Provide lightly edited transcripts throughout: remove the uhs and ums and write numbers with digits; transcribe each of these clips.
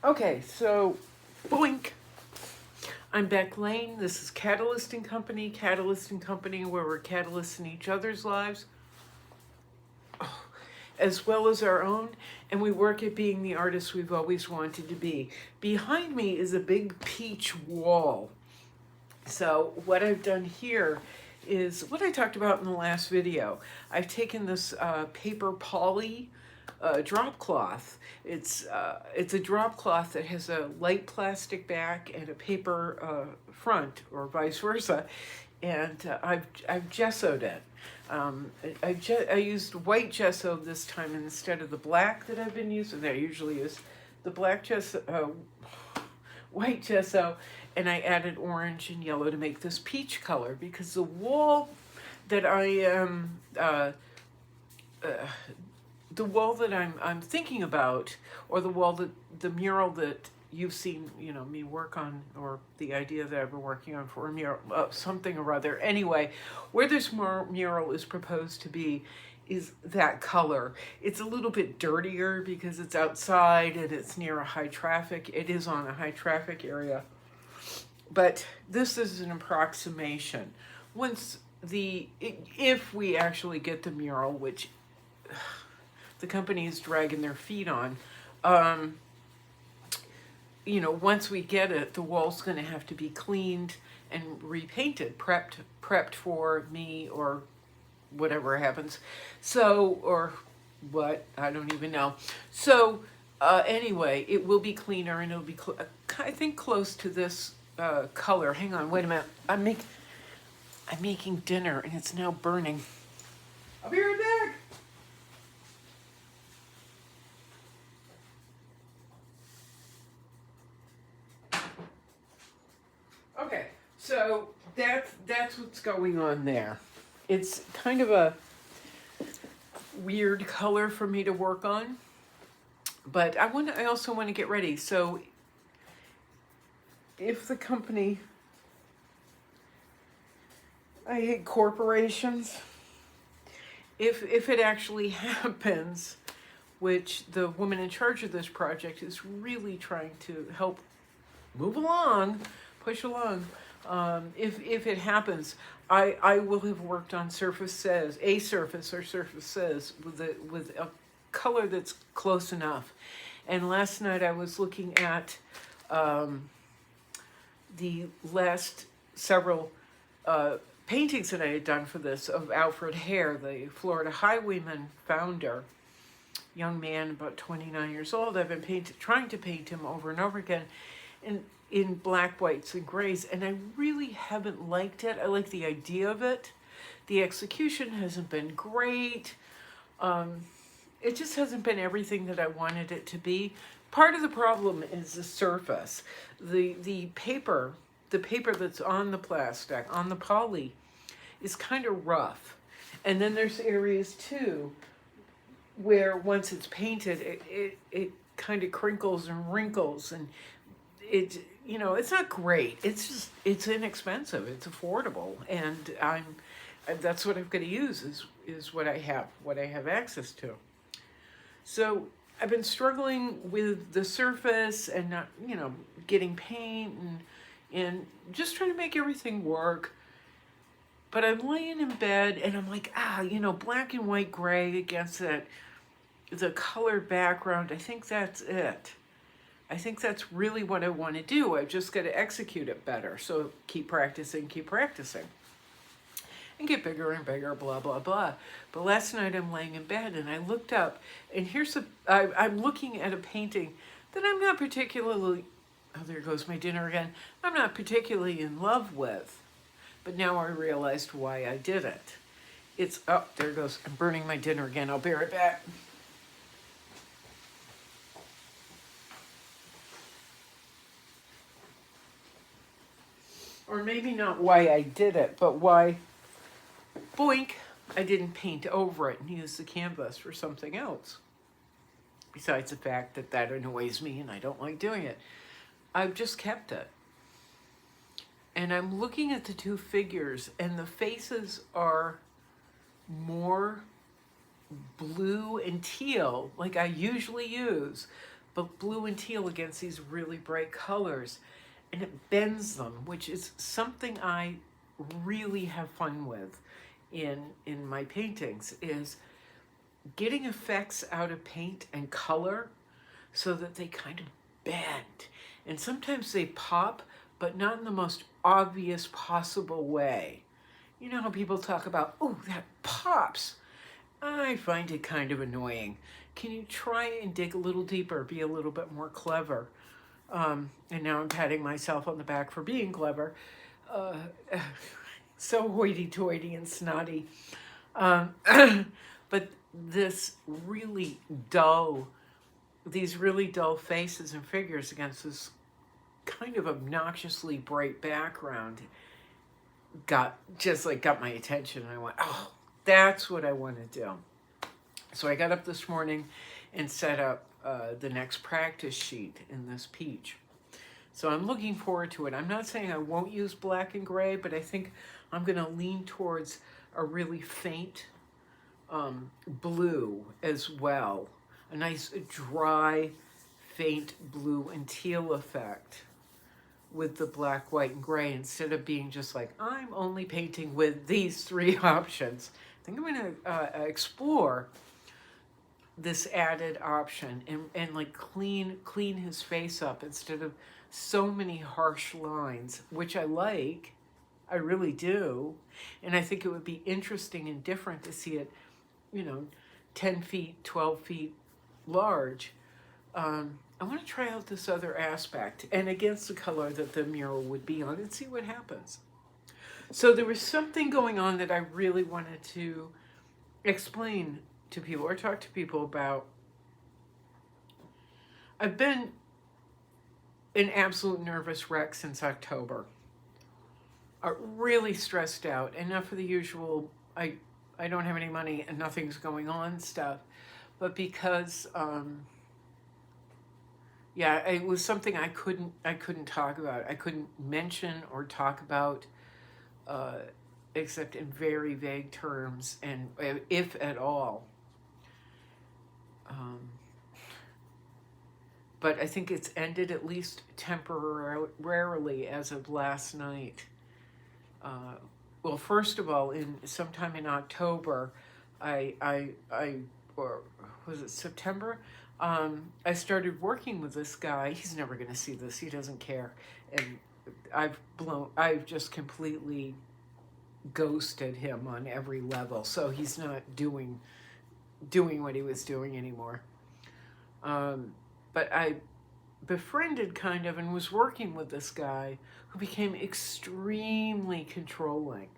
Okay, so boink. I'm Beck Lane. This is Catalyst and Company. Catalyst and Company, where we're catalysts in each other's lives, as well as our own, and we work at being the artists we've always wanted to be. Behind me is a big peach wall. So what I've done here is what I talked about in the last video. I've taken this paper poly drop cloth. It's a drop cloth that has a light plastic back and a paper front, or vice versa, and I've gessoed it. I used white gesso this time instead of the black that I've been using. That I usually use the black gesso, white gesso, and I added orange and yellow to make this peach color, because the wall that I am the wall that I'm thinking about, or the mural that you've seen, me work on, or the idea that I've been working on for a mural, something or other. Anyway, where this mural is proposed to be is that color. It's a little bit dirtier because it's outside and it's near a high traffic. It is on a high traffic area, but this is an approximation. If we actually get the mural, which the company is dragging their feet on, once we get it, the wall's going to have to be cleaned and repainted, prepped for me, or whatever happens. So, or what, I don't even know. So anyway, it will be cleaner, and it'll be, I think, close to this color. Hang on, wait a minute. I'm making dinner, and it's now burning. I'll be right back. Okay, so that's what's going on there. It's kind of a weird color for me to work on, but I also want to get ready. So if the company, I hate corporations. If it actually happens, which the woman in charge of this project is really trying to help move along, push along. If it happens, I will have worked on a surface with a color that's close enough. And last night I was looking at the last several paintings that I had done for this of Alfred Hare, the Florida Highwayman founder, young man about 29 years old. I've been trying to paint him over and over again in black, whites, and grays, and I really haven't liked it. I like the idea of it. The execution hasn't been great. It just hasn't been everything that I wanted it to be. Part of the problem is the surface. The paper that's on the plastic, on the poly, is kind of rough. And then there's areas too where once it's painted, it kind of crinkles and wrinkles, and it's not great. It's inexpensive. It's affordable, and that's what I'm going to use is what I have access to. So I've been struggling with the surface and not, getting paint and just trying to make everything work. But I'm laying in bed and I'm like, black and white gray against the color background. I think that's it. I think that's really what I want to do. I've just got to execute it better. So keep practicing, and get bigger and bigger, blah, blah, blah. But last night I'm laying in bed and I looked up, and I'm looking at a painting that I'm not particularly, oh, there goes my dinner again, I'm not particularly in love with. But now I realized why I did it. There it goes. I'm burning my dinner again. I'll be right back. Or maybe not why I did it, but why, boink, I didn't paint over it and use the canvas for something else. Besides the fact that annoys me and I don't like doing it. I've just kept it. And I'm looking at the two figures, and the faces are more blue and teal, like I usually use, but blue and teal against these really bright colors, and it bends them, which is something I really have fun with in my paintings, is getting effects out of paint and color so that they kind of bend. And sometimes they pop, but not in the most obvious possible way. You know how people talk about, oh, that pops. I find it kind of annoying. Can you try and dig a little deeper, be a little bit more clever? And now I'm patting myself on the back for being clever. So hoity-toity and snotty. But these really dull faces and figures against this kind of obnoxiously bright background got my attention. And I went, oh, that's what I want to do. So I got up this morning and set up the next practice sheet in this peach. So I'm looking forward to it. I'm not saying I won't use black and gray, but I think I'm going to lean towards a really faint blue as well. A nice dry, faint blue and teal effect with the black, white, and gray, instead of being just like, I'm only painting with these three options. I think I'm going to explore this added option and like clean his face up instead of so many harsh lines, which I like. I really do. And I think it would be interesting and different to see it, 10 feet, 12 feet large. I want to try out this other aspect and against the color that the mural would be on and see what happens. So there was something going on that I really wanted to explain to people or talk to people about. I've been an absolute nervous wreck since October. Really stressed out, enough for the usual, I don't have any money and nothing's going on stuff, but because, it was something I couldn't talk about. I couldn't mention or talk about, except in very vague terms, and if at all. But I think it's ended at least temporarily as of last night. Well, first of all, sometime in October, or was it September? I started working with this guy. He's never going to see this. He doesn't care. And I've just completely ghosted him on every level. So he's not doing what he was doing anymore. But I befriended kind of and was working with this guy who became extremely controlling.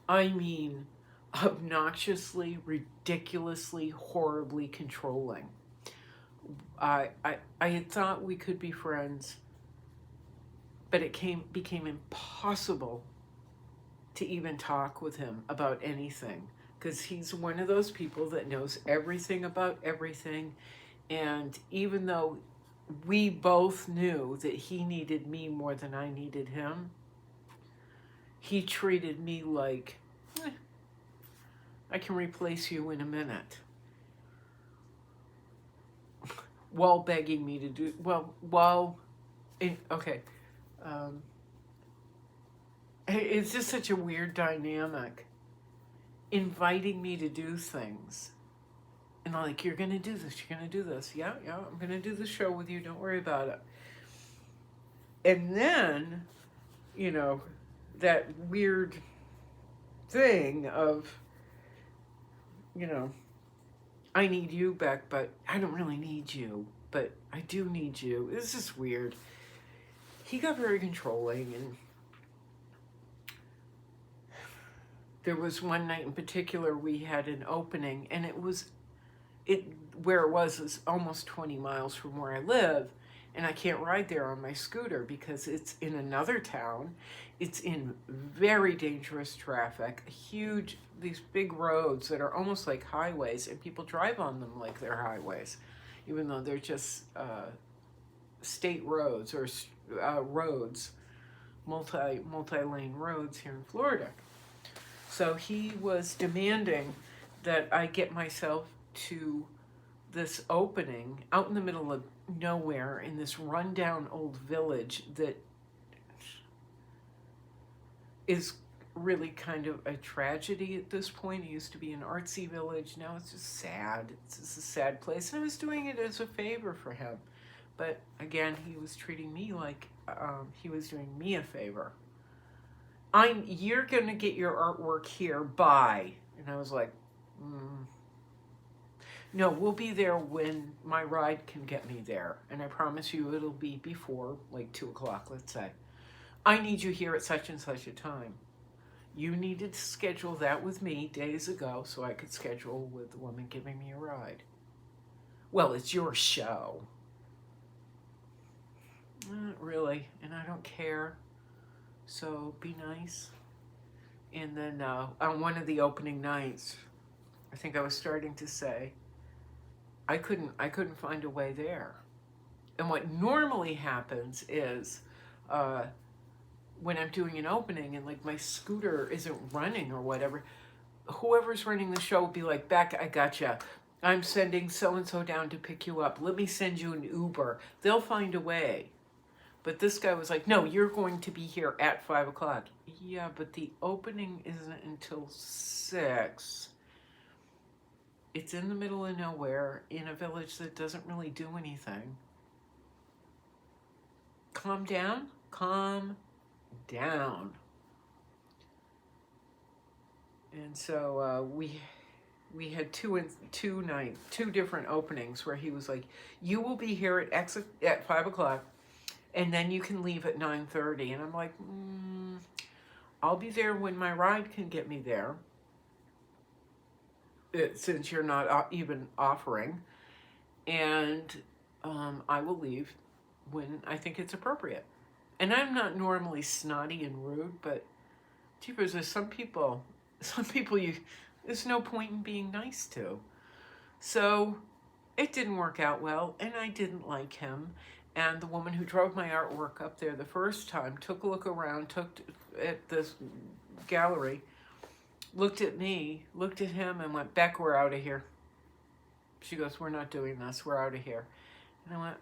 I mean, obnoxiously, ridiculously, horribly controlling. I had thought we could be friends, but it became impossible to even talk with him about anything, because he's one of those people that knows everything about everything. And even though we both knew that he needed me more than I needed him, he treated me like, I can replace you in a minute. While begging me to do, it's just such a weird dynamic. Inviting me to do things. And like, you're going to do this, you're going to do this. Yeah, I'm going to do the show with you, don't worry about it. And then, that weird thing of, I need you, Beck, but I don't really need you, but I do need you. It's just weird. He got very controlling, and there was one night in particular we had an opening, and where it was almost 20 miles from where I live, and I can't ride there on my scooter because it's in another town. It's in very dangerous traffic, these big roads that are almost like highways, and people drive on them like they're highways, even though they're just state roads or roads, multi-lane roads here in Florida. So he was demanding that I get myself to this opening out in the middle of nowhere in this rundown old village that is really kind of a tragedy at this point. It used to be an artsy village. Now it's just sad. It's just a sad place. And I was doing it as a favor for him. But again, he was treating me like he was doing me a favor. You're going to get your artwork here. Bye. And I was like, no, we'll be there when my ride can get me there. And I promise you it'll be before like 2 o'clock, let's say. I need you here at such and such a time. You needed to schedule that with me days ago so I could schedule with the woman giving me a ride. Well, it's your show. Not really, and I don't care. So be nice. And then on one of the opening nights, I think I was starting to say, I couldn't find a way there. And what normally happens is when I'm doing an opening and like my scooter isn't running or whatever, whoever's running the show will be like, Beck, I gotcha. I'm sending so-and-so down to pick you up. Let me send you an Uber. They'll find a way. But this guy was like, no, you're going to be here at 5 o'clock. Yeah, but the opening isn't until 6. It's in the middle of nowhere in a village that doesn't really do anything. Calm down. Calm down. And so we had two different openings where he was like, you will be here at 5 o'clock. And then you can leave at 9:30. And I'm like, I'll be there when my ride can get me there. Since you're not even offering. And I will leave when I think it's appropriate. And I'm not normally snotty and rude, but jeepers, there's some people there's no point in being nice to. So it didn't work out well, and I didn't like him. And the woman who drove my artwork up there the first time took a look around, at this gallery, looked at me, looked at him, and went, Beck, we're out of here. She goes, we're not doing this. We're out of here. And I went,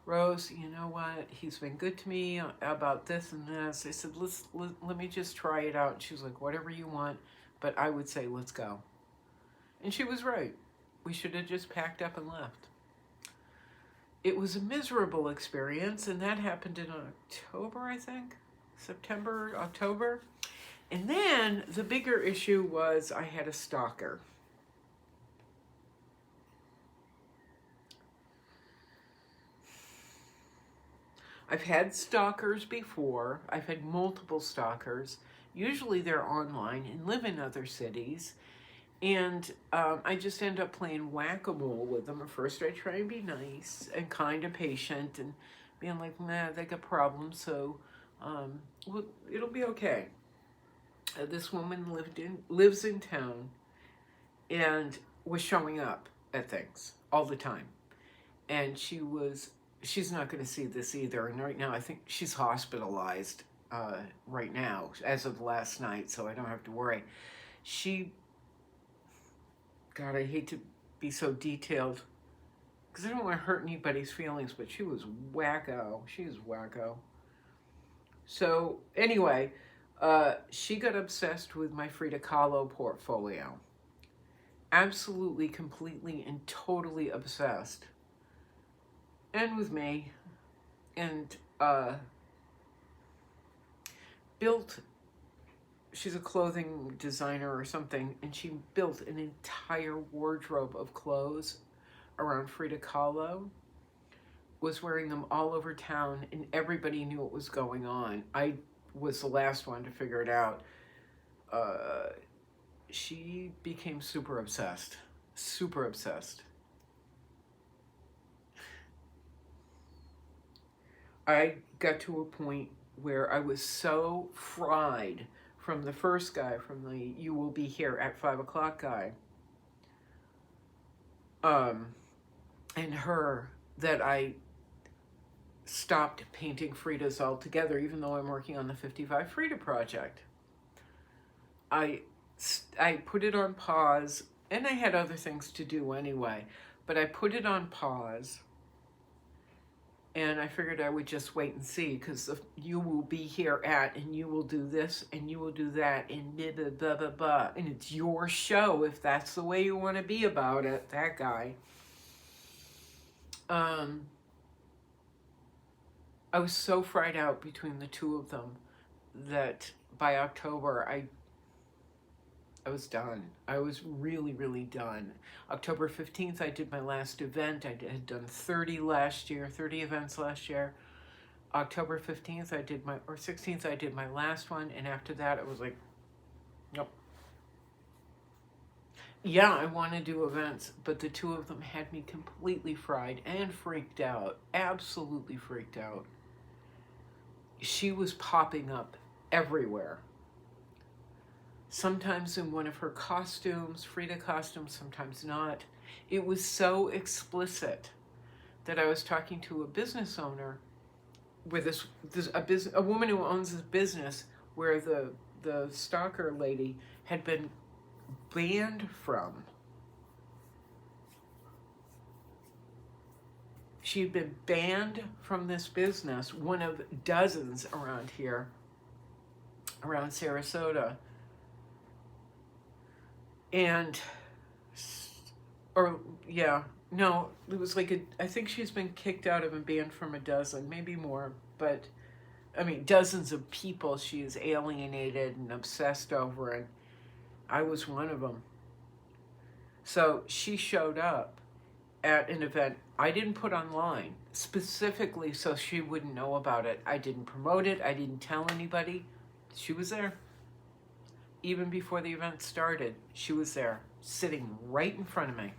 Rose, you know what? He's been good to me about this and this. I said, let me just try it out. And she was like, whatever you want. But I would say, let's go. And she was right. We should have just packed up and left. It was a miserable experience, and that happened in October, I think. September, October. And then the bigger issue was I had a stalker. I've had stalkers before. I've had multiple stalkers. Usually they're online and live in other cities. And I just end up playing whack-a-mole with them. At first I try and be nice and kind and patient and being like, nah, they got problems, so well, it'll be okay. This woman lives in town and was showing up at things all the time. And she's not going to see this either. And right now I think she's hospitalized right now as of last night, so I don't have to worry. God, I hate to be so detailed because I don't want to hurt anybody's feelings, but she was wacko. She is wacko. So anyway, she got obsessed with my Frida Kahlo portfolio. Absolutely, completely, and totally obsessed. And with me. And she's a clothing designer or something, and she built an entire wardrobe of clothes around Frida Kahlo, was wearing them all over town, and everybody knew what was going on. I was the last one to figure it out. She became super obsessed. Super obsessed. I got to a point where I was so fried from the first guy, from the you will be here at 5 o'clock guy, and her, that I stopped painting Fridas altogether, even though I'm working on the 55 Frida project. I put it on pause, And I had other things to do anyway, but I put it on pause. And I figured I would just wait and see, because you will be here at, and you will do this, and you will do that, and blah, blah, blah, blah, blah. And it's your show if that's the way you want to be about it, that guy. I was so fried out between the two of them that by October, I was done. I was really, really done. October 15th, I did my last event. I had done 30 events last year. October 15th, or 16th, I did my last one. And after that, it was like, nope. Yeah, I want to do events, but the two of them had me completely fried and freaked out. Absolutely freaked out. She was popping up everywhere. Sometimes in one of her costumes, Frida costumes, sometimes not. It was so explicit that I was talking to a business owner where a woman who owns this business where the stalker lady had been banned from. She had been banned from this business, one of dozens around here, around Sarasota. And, it was like I think she's been kicked out of and banned from a dozen, maybe more, but, I mean, dozens of people she is alienated and obsessed over, and I was one of them. So she showed up at an event I didn't put online, specifically so she wouldn't know about it. I didn't promote it, I didn't tell anybody. She was there. Even before the event started, she was there, sitting right in front of me.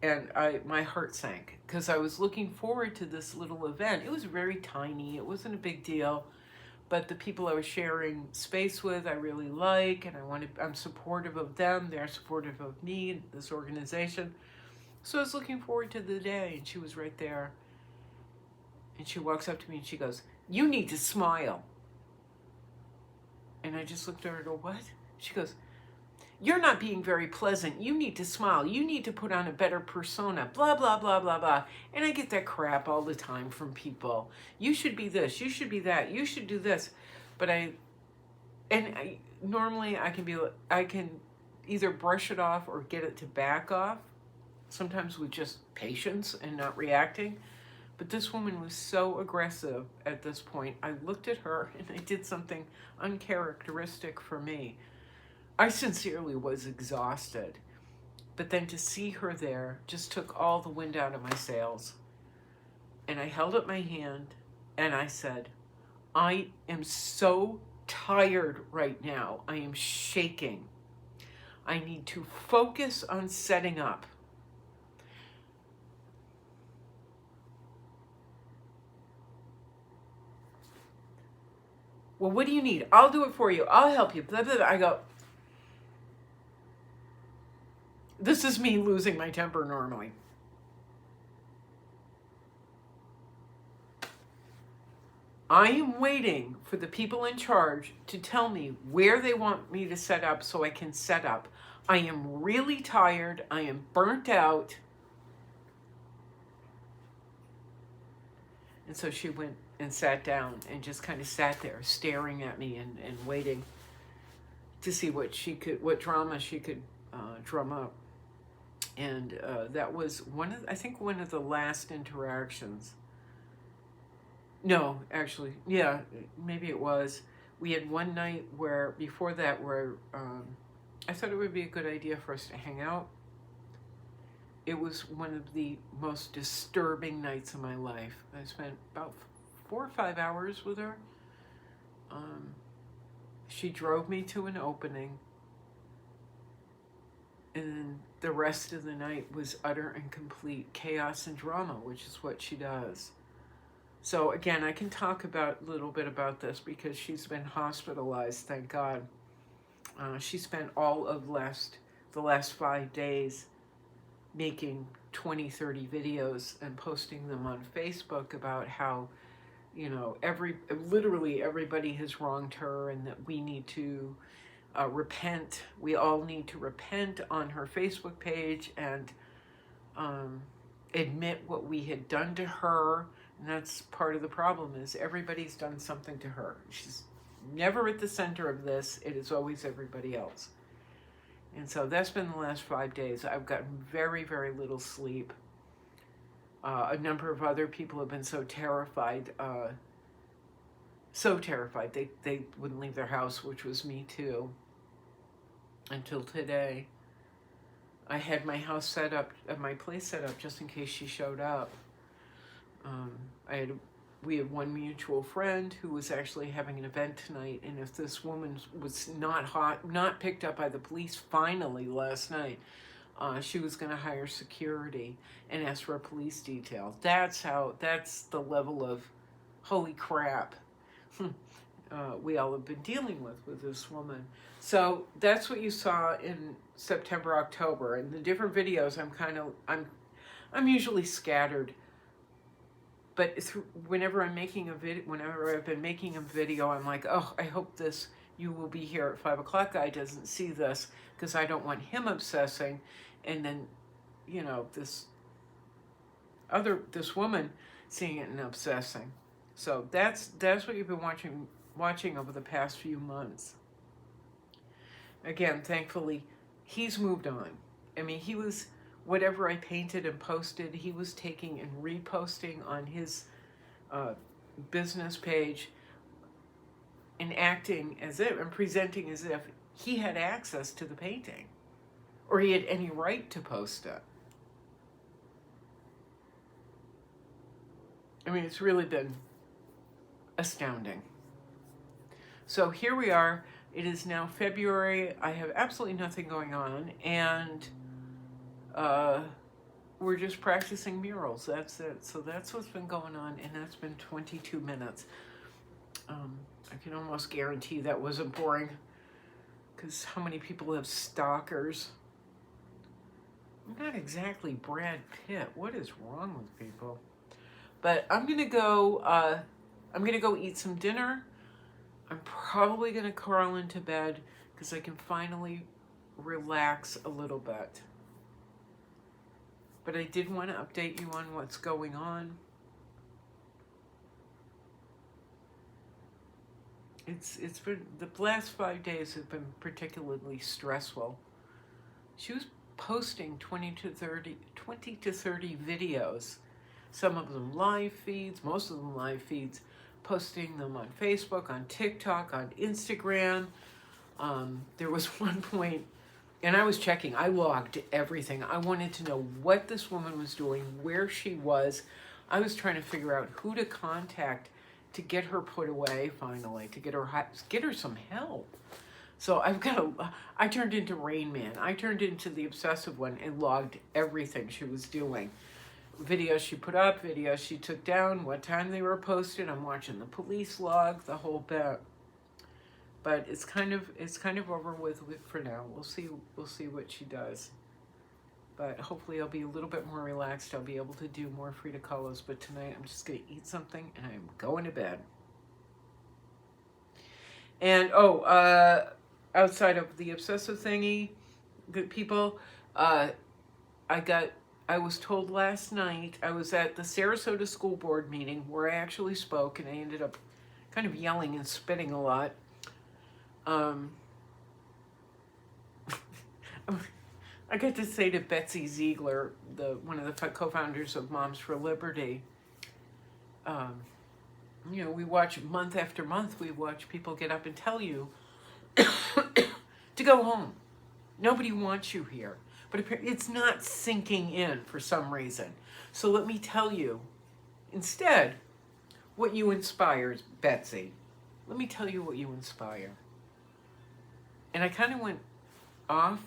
And my heart sank, because I was looking forward to this little event. It was very tiny, it wasn't a big deal, but the people I was sharing space with, I really like, and I'm supportive of them, they're supportive of me and this organization. So I was looking forward to the day, and she was right there. And she walks up to me and she goes, "You need to smile." And I just looked at her and go, "What?" She goes, "You're not being very pleasant. You need to smile. You need to put on a better persona, blah, blah, blah, blah, blah." And I get that crap all the time from people. You should be this, you should be that, you should do this. But normally I can either brush it off or get it to back off, sometimes with just patience and not reacting. But this woman was so aggressive at this point. I looked at her and I did something uncharacteristic for me. I sincerely was exhausted. But then to see her there just took all the wind out of my sails. And I held up my hand and I said, "I am so tired right now. I am shaking. I need to focus on setting up." "Well, what do you need? I'll do it for you. I'll help you." Blah, blah, blah. I go, this is me losing my temper normally. I am waiting for the people in charge to tell me where they want me to set up so I can set up. I am really tired. I am burnt out. And so she went and sat down and just kind of sat there staring at me and waiting to see what drama she could drum up. And that was one of the last interactions. No, actually, yeah, maybe it was. We had one night where I thought it would be a good idea for us to hang out. It was one of the most disturbing nights of my life. I spent about 4 or 5 hours with her. She drove me to an opening, and the rest of the night was utter and complete chaos and drama, which is what she does. So again, I can talk a little bit about this because she's been hospitalized, thank God. She spent all of the last 5 days making 20, 30 videos and posting them on Facebook about how, you know, literally everybody has wronged her, and that we need to repent. We all need to repent on her Facebook page and admit what we had done to her. And that's part of the problem, is everybody's done something to her. She's never at the center of this. It is always everybody else. And so that's been the last 5 days. I've gotten very, very little sleep. A number of other people have been so terrified they wouldn't leave their house, which was me too, until today. I had my house set up, my place set up, just in case she showed up. We had one mutual friend who was actually having an event tonight, and if this woman was not picked up by the police finally last night, she was going to hire security and ask for a police detail. That's the level of holy crap we all have been dealing with this woman. So that's what you saw in September, October, and the different videos. I'm usually scattered, but whenever I'm making a video, whenever I've been making a video, I'm like, oh, I hope you will be here at 5 o'clock guy doesn't see this, because I don't want him obsessing, and then, you know, this woman seeing it and obsessing. So that's what you've been watching over the past few months. Again, thankfully, he's moved on. I mean, he was, whatever I painted and posted, he was taking and reposting on his business page and acting as if, and presenting as if he had access to the painting, or he had any right to post it. I mean, it's really been astounding. So here we are. It is now February. I have absolutely nothing going on, and we're just practicing murals. That's it. So that's what's been going on, and that's been 22 minutes. I can almost guarantee that wasn't boring, because how many people have stalkers? I'm not exactly Brad Pitt. What is wrong with people? But I'm gonna go eat some dinner. I'm probably gonna crawl into bed, because I can finally relax a little bit. But I did want to update you on what's going on. It's been, the last 5 days have been particularly stressful. She was posting 20 to 30 videos, some of them live feeds, most of them live feeds, posting them on Facebook, on TikTok, on Instagram. There was one point, and I was checking, I logged everything. I wanted to know what this woman was doing, where she was. I was trying to figure out who to contact to get her put away finally, to get her some help. So I turned into Rain Man. I turned into the obsessive one and logged everything she was doing. Videos she put up, videos she took down, what time they were posted. I'm watching the police log, the whole bit. But it's kind of over with for now. We'll see what she does. But hopefully I'll be a little bit more relaxed. I'll be able to do more Frida Kahlos. But tonight I'm just going to eat something and I'm going to bed. And outside of the obsessive thingy, good people, I was told last night, I was at the Sarasota school board meeting where I actually spoke, and I ended up kind of yelling and spitting a lot. I got to say to Betsy Ziegler, one of the co-founders of Moms for Liberty, you know, we watch month after month, we watch people get up and tell you to go home. Nobody wants you here. But it's not sinking in for some reason. So let me tell you, instead, what you inspire, Betsy. Let me tell you what you inspire. And I kind of went off,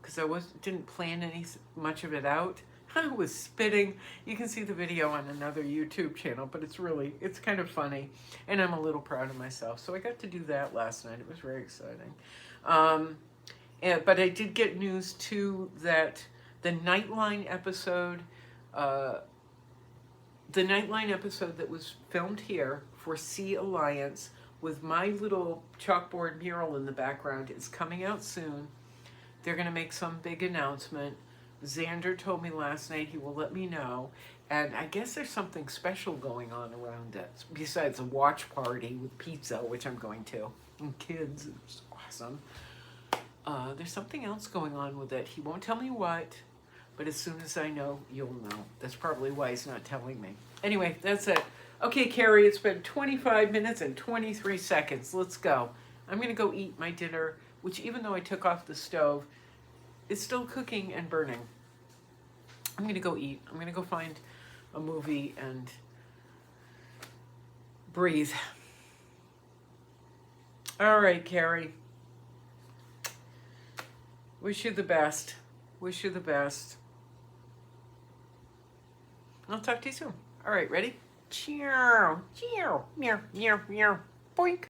because I didn't plan much of it out. I was spitting. You can see the video on another YouTube channel, but it's kind of funny. And I'm a little proud of myself. So I got to do that last night. It was very exciting. But I did get news too that the Nightline episode that was filmed here for Sea Alliance with my little chalkboard mural in the background. It's coming out soon. They're going to make some big announcement. Xander told me last night he will let me know. And I guess there's something special going on around it, besides a watch party with pizza, which I'm going to. And kids, it's awesome. There's something else going on with it. He won't tell me what, but as soon as I know, you'll know. That's probably why he's not telling me. Anyway, that's it. Okay, Carrie, it's been 25 minutes and 23 seconds. Let's go. I'm going to go eat my dinner, which even though I took off the stove, it's still cooking and burning. I'm going to go eat. I'm going to go find a movie and breathe. All right, Carrie. Wish you the best. Wish you the best. I'll talk to you soon. All right, ready? Cheer, cheer, meow, meow, meow, boink.